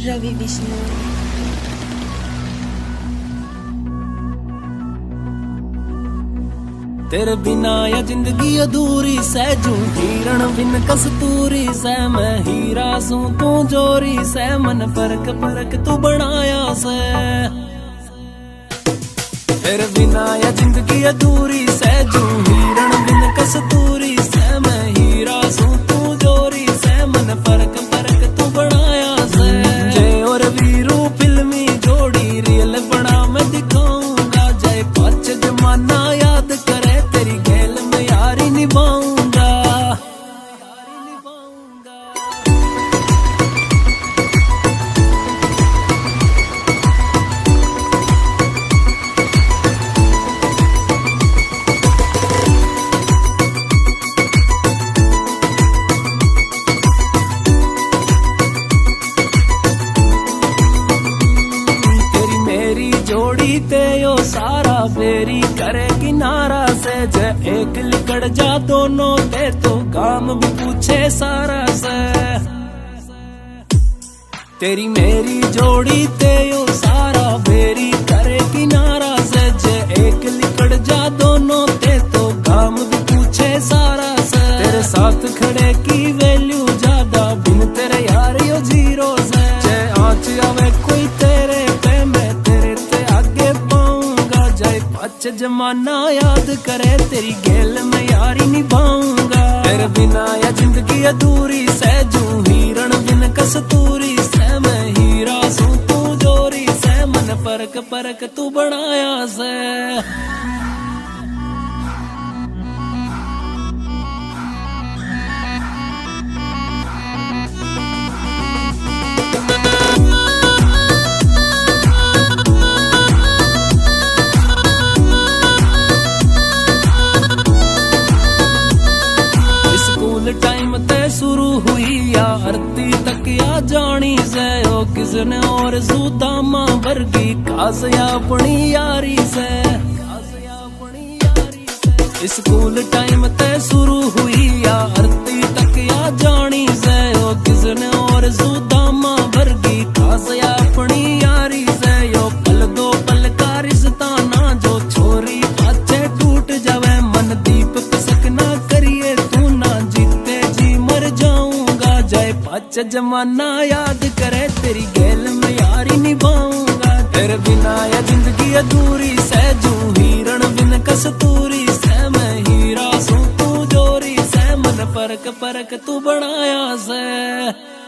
रवि बिश्नोई। तेरे बिना या जिंदगी अधूरी सै, जू हिरण बिन कस्तूरी सै। मैं हीरा सू तू जोरी सै, मन परक परक तू बनाया सै। तेरे बिना या जिंदगी अधूरी सै, जू हिरण बिन कस्तूरी सै। मैं हीरा सू तू जोरी सै, मन परक परक तू बनाया सै। जय और वीरू फिल्मी जोड़ी रियल बना मैं दिखाऊंगा। जय पाँच जमाना याद करे, तेरी गैल में यारी निभाऊंगा। जोड़ी ते यो सारा फेरी करे किनारा से। जे एक लिकड़ जा दोनों ते तो काम भी पूछे सारा से। तेरी मेरी जोड़ी ते यो सारा फेरी करे किनारा से। जे एक लिकड़ जा दोनों ते तो काम भी पूछे सारा से। तेरे साथ खड़े की वैल्यू ज्यादा, बिन तेरे यार यो जीरो से। जे आँच आवे कोई तेरे पे, मैं अच्छा जमाना याद करे, तेरी गैल में यारी निभाऊंगा। तेरे बिना या जिंदगी अधूरी सै, जू हिरण बिन कस्तूरी सै। मैं हीरा सू तू जोरी सै, मन परक परक तू बनाया सै। टाइम तय शुरू हुई या आरती तक या जानी से। ओ किसने और सुदामा वर्गी खास या अपनी यारी से। स्कूल टाइम तय शुरू हुई या आरती तक या जानी से। ओ किसने और सुदामा वर्गी खास या अपनी यारी से। यो पल दो पल का रिश्ता ना, जो छोरी पाछे टूट जावे। मन दीप सकना करिए तू ना, जीते जी मर जाऊंगा। जय पाँच जमाना याद करे, तेरी गैल में यारी निभाऊंगा। तेरे बिना या जिंदगी अधूरी सै, जू हिरण बिन कस्तूरी सै। मैं हीरा सू तू जोरी सै, मन परक परक तू बनाया सै।